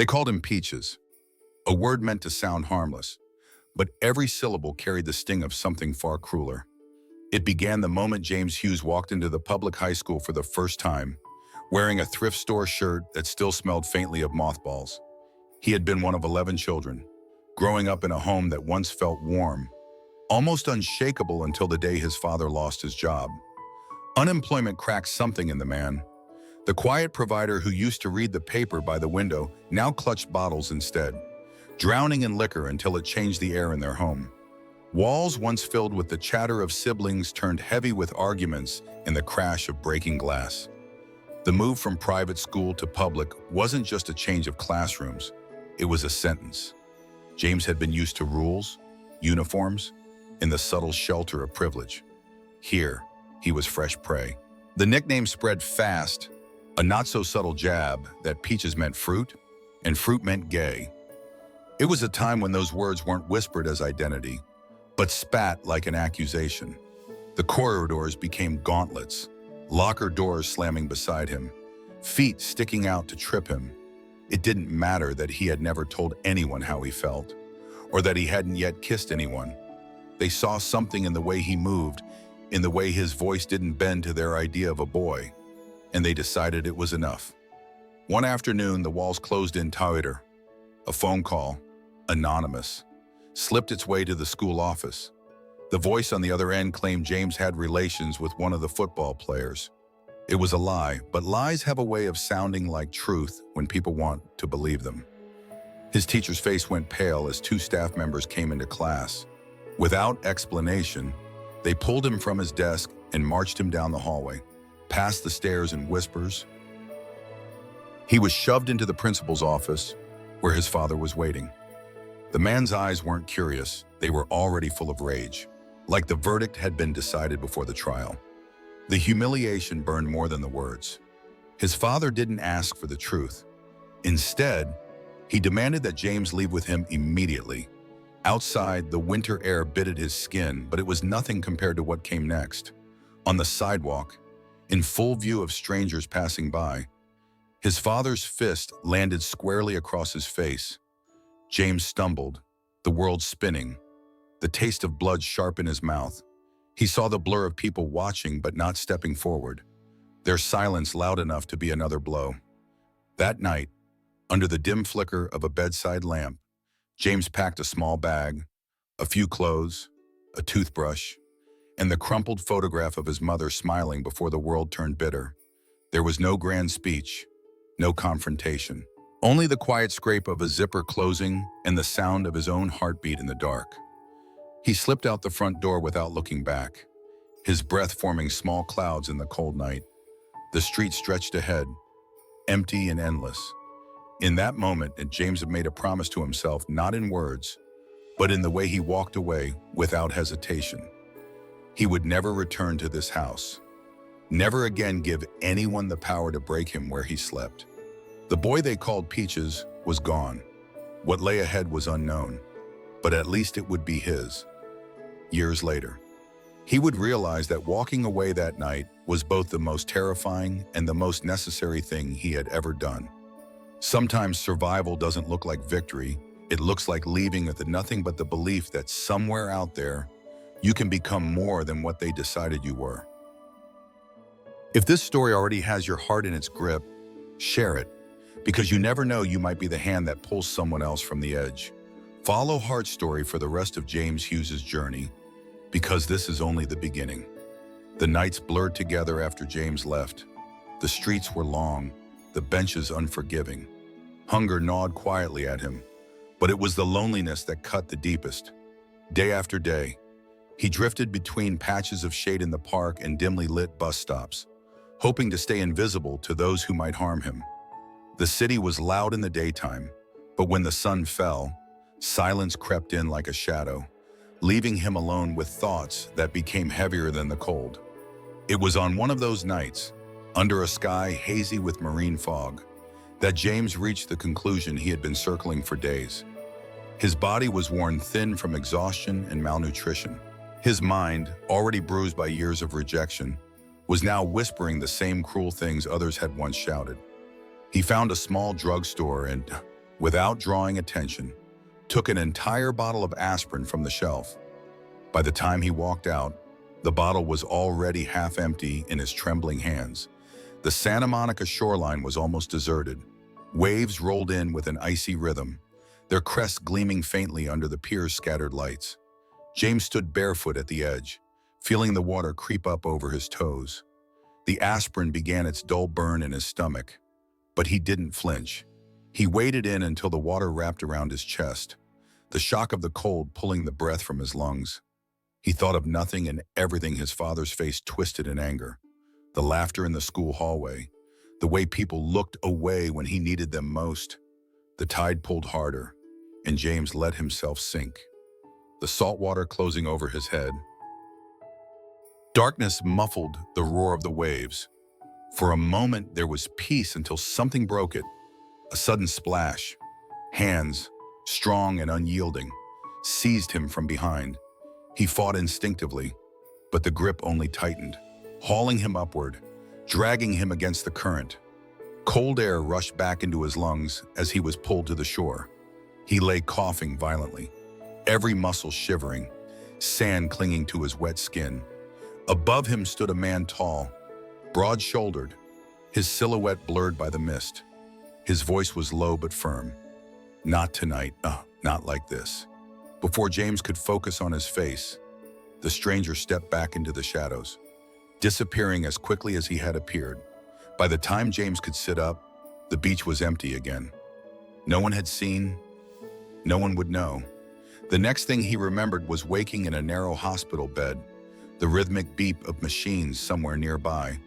They called him Peaches, a word meant to sound harmless, but every syllable carried the sting of something far crueler. It began the moment James Hughes walked into the public high school for the first time, wearing a thrift store shirt that still smelled faintly of mothballs. He had been one of 11 children, growing up in a home that once felt warm, almost unshakable until the day his father lost his job. Unemployment cracked something in the man. The quiet provider who used to read the paper by the window now clutched bottles instead, drowning in liquor until it changed the air in their home. Walls once filled with the chatter of siblings turned heavy with arguments and the crash of breaking glass. The move from private school to public wasn't just a change of classrooms, it was a sentence. James had been used to rules, uniforms, and the subtle shelter of privilege. Here, he was fresh prey. The nickname spread fast, a not-so-subtle jab that Peaches meant fruit, and fruit meant gay. It was a time when those words weren't whispered as identity, but spat like an accusation. The corridors became gauntlets, locker doors slamming beside him, feet sticking out to trip him. It didn't matter that he had never told anyone how he felt, or that he hadn't yet kissed anyone. They saw something in the way he moved, in the way his voice didn't bend to their idea of a boy, and they decided it was enough. One afternoon, the walls closed in tighter. A phone call, anonymous, slipped its way to the school office. The voice on the other end claimed James had relations with one of the football players. It was a lie, but lies have a way of sounding like truth when people want to believe them. His teacher's face went pale as two staff members came into class. Without explanation, they pulled him from his desk and marched him down the hallway, past the stairs in whispers. He was shoved into the principal's office, where his father was waiting. The man's eyes weren't curious, they were already full of rage, like the verdict had been decided before the trial. The humiliation burned more than the words. His father didn't ask for the truth. Instead, he demanded that James leave with him immediately. Outside, the winter air bit at his skin, but it was nothing compared to what came next. On the sidewalk, in full view of strangers passing by, his father's fist landed squarely across his face. James stumbled, the world spinning, the taste of blood sharp in his mouth. He saw the blur of people watching but not stepping forward, their silence loud enough to be another blow. That night, under the dim flicker of a bedside lamp, James packed a small bag, a few clothes, a toothbrush, and the crumpled photograph of his mother smiling before the world turned bitter. There was no grand speech, no confrontation, only the quiet scrape of a zipper closing and the sound of his own heartbeat in the dark. He slipped out the front door without looking back, his breath forming small clouds in the cold night. The street stretched ahead, empty and endless. In that moment, James had made a promise to himself, not in words, but in the way he walked away without hesitation. He would never return to this house, never again give anyone the power to break him where he slept. The boy they called Peaches was gone. What lay ahead was unknown, but at least it would be his. Years later, he would realize that walking away that night was both the most terrifying and the most necessary thing he had ever done. Sometimes survival doesn't look like victory. It looks like leaving with nothing but the belief that somewhere out there, you can become more than what they decided you were. If this story already has your heart in its grip, share it, because you never know, you might be the hand that pulls someone else from the edge. Follow Heart's story for the rest of James Hughes' journey, because this is only the beginning. The nights blurred together after James left. The streets were long, the benches unforgiving. Hunger gnawed quietly at him, but it was the loneliness that cut the deepest. Day after day, he drifted between patches of shade in the park and dimly lit bus stops, hoping to stay invisible to those who might harm him. The city was loud in the daytime, but when the sun fell, silence crept in like a shadow, leaving him alone with thoughts that became heavier than the cold. It was on one of those nights, under a sky hazy with marine fog, that James reached the conclusion he had been circling for days. His body was worn thin from exhaustion and malnutrition. His mind, already bruised by years of rejection, was now whispering the same cruel things others had once shouted. He found a small drugstore and, without drawing attention, took an entire bottle of aspirin from the shelf. By the time he walked out, the bottle was already half empty in his trembling hands. The Santa Monica shoreline was almost deserted. Waves rolled in with an icy rhythm, their crests gleaming faintly under the pier's scattered lights. James stood barefoot at the edge, feeling the water creep up over his toes. The aspirin began its dull burn in his stomach, but he didn't flinch. He waded in until the water wrapped around his chest, the shock of the cold pulling the breath from his lungs. He thought of nothing and everything. His father's face twisted in anger, the laughter in the school hallway, the way people looked away when he needed them most. The tide pulled harder, and James let himself sink, the salt water closing over his head. Darkness muffled the roar of the waves. For a moment, there was peace until something broke it. A sudden splash. Hands, strong and unyielding, seized him from behind. He fought instinctively, but the grip only tightened, hauling him upward, dragging him against the current. Cold air rushed back into his lungs as he was pulled to the shore. He lay coughing violently, every muscle shivering, sand clinging to his wet skin. Above him stood a man tall, broad-shouldered, his silhouette blurred by the mist. His voice was low but firm. "Not tonight, not like this." Before James could focus on his face, the stranger stepped back into the shadows, disappearing as quickly as he had appeared. By the time James could sit up, the beach was empty again. No one had seen, no one would know. The next thing he remembered was waking in a narrow hospital bed, the rhythmic beep of machines somewhere nearby.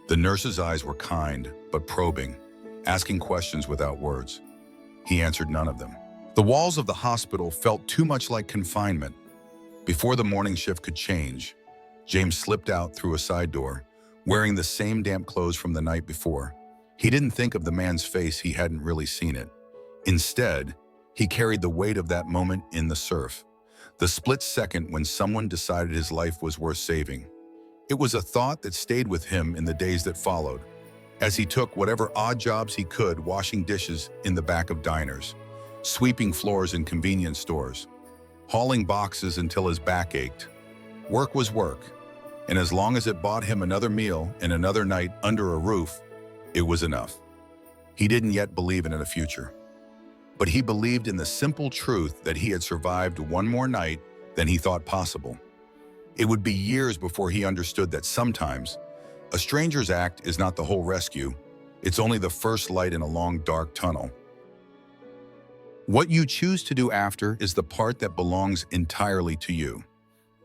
The nurse's eyes were kind, but probing, asking questions without words. He answered none of them. The walls of the hospital felt too much like confinement. Before the morning shift could change, James slipped out through a side door, wearing the same damp clothes from the night before. He didn't think of the man's face. He hadn't really seen it. Instead, he carried the weight of that moment in the surf, the split second when someone decided his life was worth saving. It was a thought that stayed with him in the days that followed, as he took whatever odd jobs he could, washing dishes in the back of diners, sweeping floors in convenience stores, hauling boxes until his back ached. Work was work, and as long as it bought him another meal and another night under a roof, it was enough. He didn't yet believe in a future, but he believed in the simple truth that he had survived one more night than he thought possible. It would be years before he understood that sometimes a stranger's act is not the whole rescue. It's only the first light in a long, dark tunnel. What you choose to do after is the part that belongs entirely to you.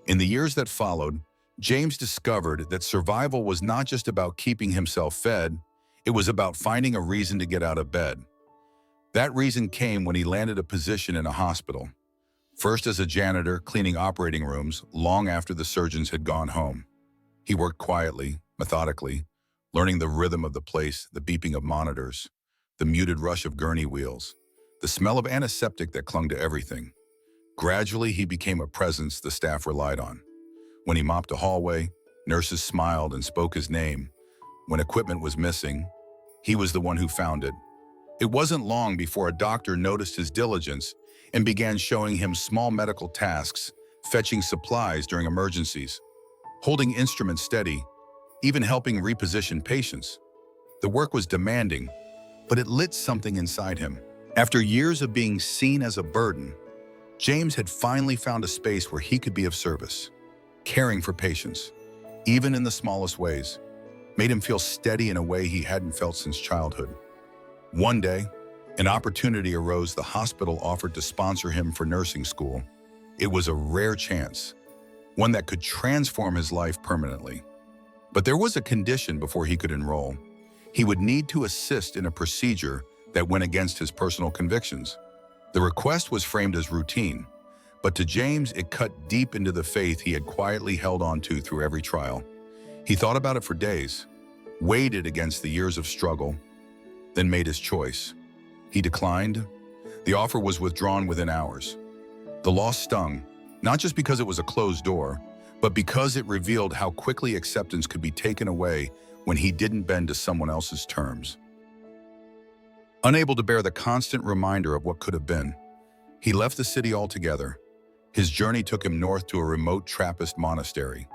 In the years that followed, James discovered that survival was not just about keeping himself fed, it was about finding a reason to get out of bed. That reason came when he landed a position in a hospital, first as a janitor cleaning operating rooms long after the surgeons had gone home. He worked quietly, methodically, learning the rhythm of the place, the beeping of monitors, the muted rush of gurney wheels, the smell of antiseptic that clung to everything. Gradually, he became a presence the staff relied on. When he mopped a hallway, nurses smiled and spoke his name. When equipment was missing, he was the one who found it. It wasn't long before a doctor noticed his diligence and began showing him small medical tasks, fetching supplies during emergencies, holding instruments steady, even helping reposition patients. The work was demanding, but it lit something inside him. After years of being seen as a burden, James had finally found a space where he could be of service. Caring for patients, even in the smallest ways, made him feel steady in a way he hadn't felt since childhood. One day, an opportunity arose. The hospital offered to sponsor him for nursing school. It was a rare chance, one that could transform his life permanently. But there was a condition before he could enroll. He would need to assist in a procedure that went against his personal convictions. The request was framed as routine, but to James it cut deep into the faith he had quietly held on to through every trial. He thought about it for days, weighed it against the years of struggle, then made his choice. He declined. The offer was withdrawn within hours. The loss stung, not just because it was a closed door, but because it revealed how quickly acceptance could be taken away when he didn't bend to someone else's terms. Unable to bear the constant reminder of what could have been, he left the city altogether. His journey took him north to a remote Trappist monastery,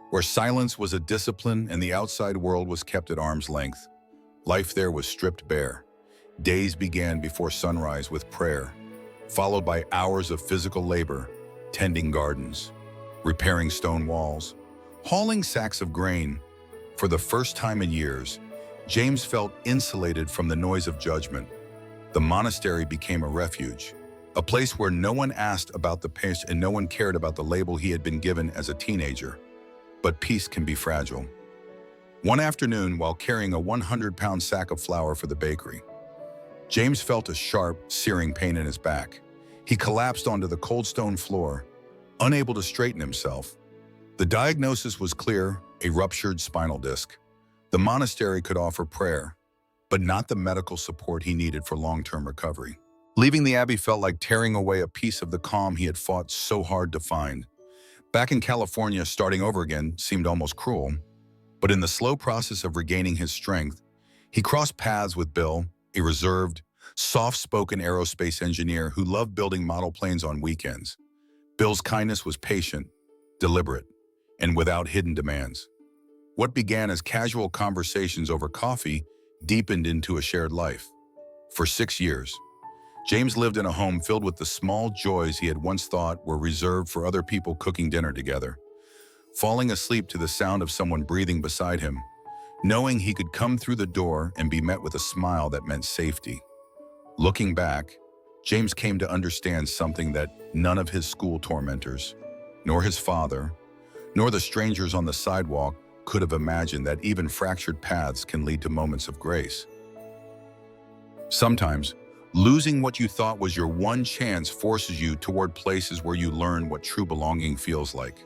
where silence was a discipline and the outside world was kept at arm's length. Life there was stripped bare. Days began before sunrise with prayer, followed by hours of physical labor, tending gardens, repairing stone walls, hauling sacks of grain. For the first time in years, James felt insulated from the noise of judgment. The monastery became a refuge, a place where no one asked about the past and no one cared about the label he had been given as a teenager. But peace can be fragile. One afternoon, while carrying a 100-pound sack of flour for the bakery, James felt a sharp, searing pain in his back. He collapsed onto the cold stone floor, unable to straighten himself. The diagnosis was clear: a ruptured spinal disc. The monastery could offer prayer, but not the medical support he needed for long-term recovery. Leaving the abbey felt like tearing away a piece of the calm he had fought so hard to find. Back in California, starting over again seemed almost cruel, but in the slow process of regaining his strength, he crossed paths with Bill, a reserved, soft-spoken aerospace engineer who loved building model planes on weekends. Bill's kindness was patient, deliberate, and without hidden demands. What began as casual conversations over coffee deepened into a shared life. For 6 years, James lived in a home filled with the small joys he had once thought were reserved for other people, cooking dinner together, falling asleep to the sound of someone breathing beside him, knowing he could come through the door and be met with a smile that meant safety. Looking back, James came to understand something that none of his school tormentors, nor his father, nor the strangers on the sidewalk could have imagined: that even fractured paths can lead to moments of grace. Sometimes, losing what you thought was your one chance forces you toward places where you learn what true belonging feels like.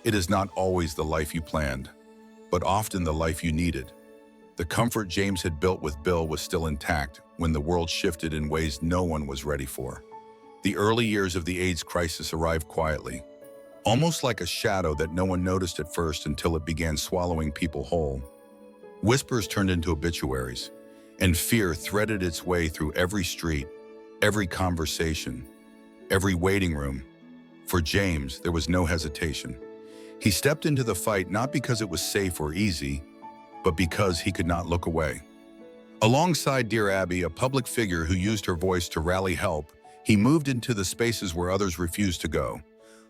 It is not always the life you planned, but often the life you needed. The comfort James had built with Bill was still intact when the world shifted in ways no one was ready for. The early years of the AIDS crisis arrived quietly, almost like a shadow that no one noticed at first until it began swallowing people whole. Whispers turned into obituaries, and fear threaded its way through every street, every conversation, every waiting room. For James, there was no hesitation. He stepped into the fight not because it was safe or easy, but because he could not look away. Alongside Dear Abby, a public figure who used her voice to rally help, he moved into the spaces where others refused to go.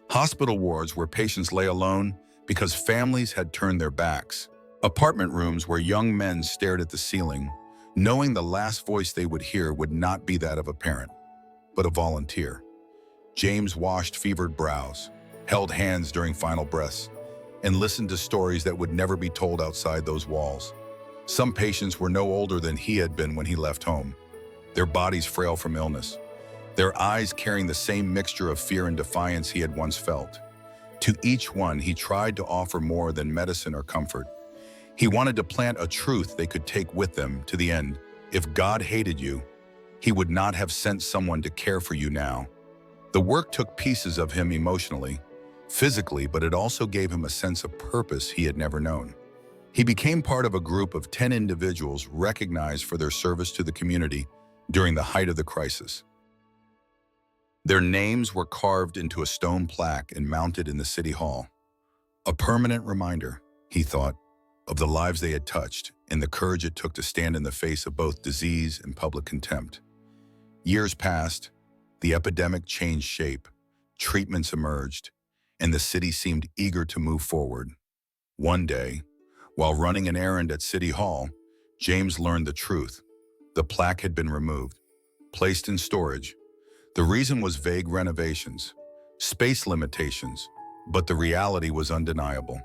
Hospital wards where patients lay alone because families had turned their backs. Apartment rooms where young men stared at the ceiling, knowing the last voice they would hear would not be that of a parent, but a volunteer. James washed fevered brows, held hands during final breaths, and listened to stories that would never be told outside those walls. Some patients were no older than he had been when he left home, their bodies frail from illness, their eyes carrying the same mixture of fear and defiance he had once felt. To each one, he tried to offer more than medicine or comfort. He wanted to plant a truth they could take with them to the end. If God hated you, he would not have sent someone to care for you now. The work took pieces of him emotionally, physically, but it also gave him a sense of purpose he had never known. He became part of a group of 10 individuals recognized for their service to the community during the height of the crisis. Their names were carved into a stone plaque and mounted in the city hall. A permanent reminder, he thought, of the lives they had touched and the courage it took to stand in the face of both disease and public contempt. Years passed, the epidemic changed shape, treatments emerged, and the city seemed eager to move forward. One day, while running an errand at City Hall, James learned the truth. The plaque had been removed, placed in storage. The reason was vague renovations, space limitations, but the reality was undeniable.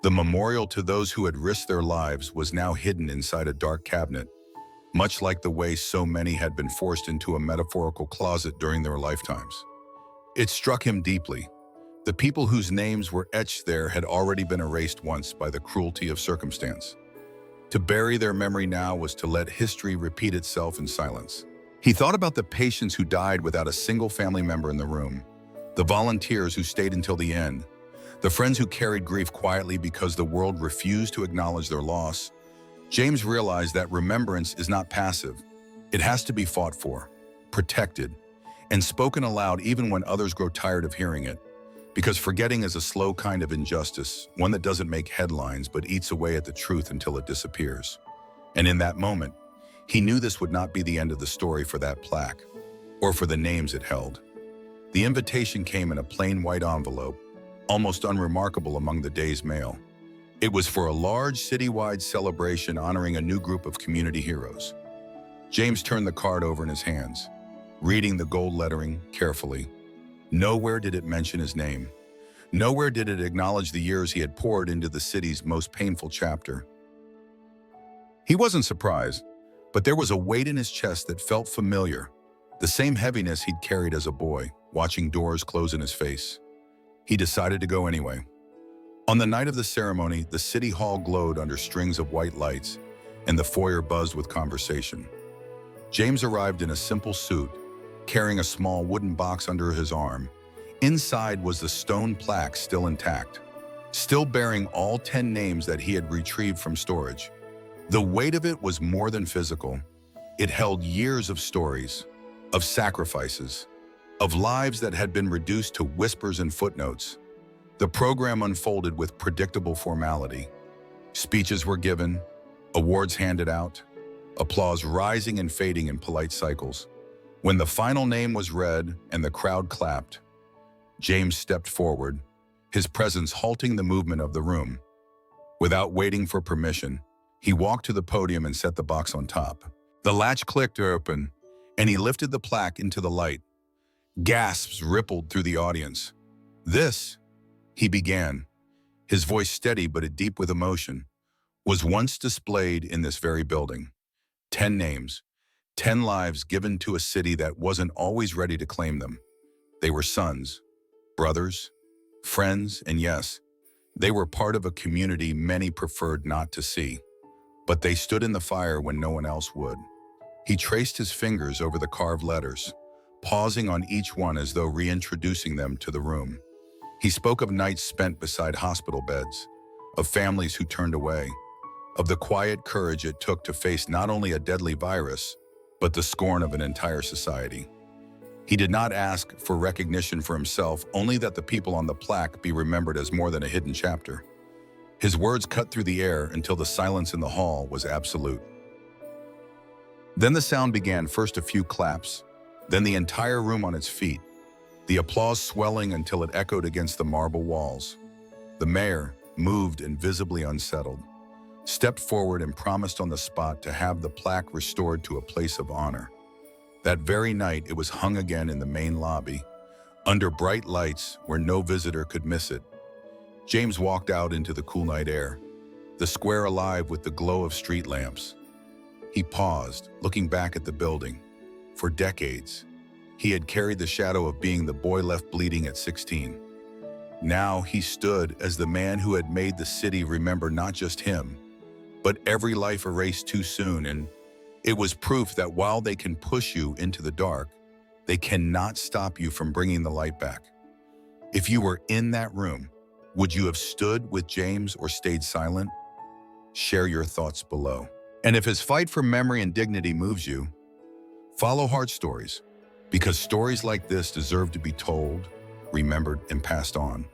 The memorial to those who had risked their lives was now hidden inside a dark cabinet, much like the way so many had been forced into a metaphorical closet during their lifetimes. It struck him deeply. The people whose names were etched there had already been erased once by the cruelty of circumstance. To bury their memory now was to let history repeat itself in silence. He thought about the patients who died without a single family member in the room, the volunteers who stayed until the end, the friends who carried grief quietly because the world refused to acknowledge their loss. James realized that remembrance is not passive, It has to be fought for, protected, and spoken aloud even when others grow tired of hearing it. Because forgetting is a slow kind of injustice, one that doesn't make headlines but eats away at the truth until it disappears. And in that moment, he knew this would not be the end of the story for that plaque, or for the names it held. The invitation came in a plain white envelope, almost unremarkable among the day's mail. It was for a large citywide celebration honoring a new group of community heroes. James turned the card over in his hands, reading the gold lettering carefully. Nowhere did it mention his name. Nowhere did it acknowledge the years he had poured into the city's most painful chapter. He wasn't surprised, but there was a weight in his chest that felt familiar, the same heaviness he'd carried as a boy, watching doors close in his face. He decided to go anyway. On the night of the ceremony, the city hall glowed under strings of white lights, and the foyer buzzed with conversation. James arrived in a simple suit, carrying a small wooden box under his arm. Inside was the stone plaque still intact, still bearing all 10 names that he had retrieved from storage. The weight of it was more than physical. It held years of stories, of sacrifices, of lives that had been reduced to whispers and footnotes. The program unfolded with predictable formality. Speeches were given, awards handed out, applause rising and fading in polite cycles. When the final name was read and the crowd clapped, James stepped forward, his presence halting the movement of the room. Without waiting for permission, he walked to the podium and set the box on top. The latch clicked open, and he lifted the plaque into the light. Gasps rippled through the audience. This, he began, his voice steady but deep with emotion, was once displayed in this very building. 10 names, 10 lives given to a city that wasn't always ready to claim them. They were sons, brothers, friends, and yes, they were part of a community many preferred not to see. But they stood in the fire when no one else would. He traced his fingers over the carved letters, pausing on each one as though reintroducing them to the room. He spoke of nights spent beside hospital beds, of families who turned away, of the quiet courage it took to face not only a deadly virus, but the scorn of an entire society. He did not ask for recognition for himself, only that the people on the plaque be remembered as more than a hidden chapter. His words cut through the air until the silence in the hall was absolute. Then the sound began, first a few claps, then the entire room on its feet, the applause swelling until it echoed against the marble walls. The mayor, moved and visibly unsettled, stepped forward and promised on the spot to have the plaque restored to a place of honor. That very night, it was hung again in the main lobby, under bright lights where no visitor could miss it. James walked out into the cool night air, the square alive with the glow of street lamps. He paused, looking back at the building. For decades, he had carried the shadow of being the boy left bleeding at 16. Now he stood as the man who had made the city remember not just him, but every life erased too soon, and it was proof that while they can push you into the dark, they cannot stop you from bringing the light back. If you were in that room, would you have stood with James or stayed silent? Share your thoughts below. And if his fight for memory and dignity moves you, follow Heart Stories, because stories like this deserve to be told, remembered, and passed on.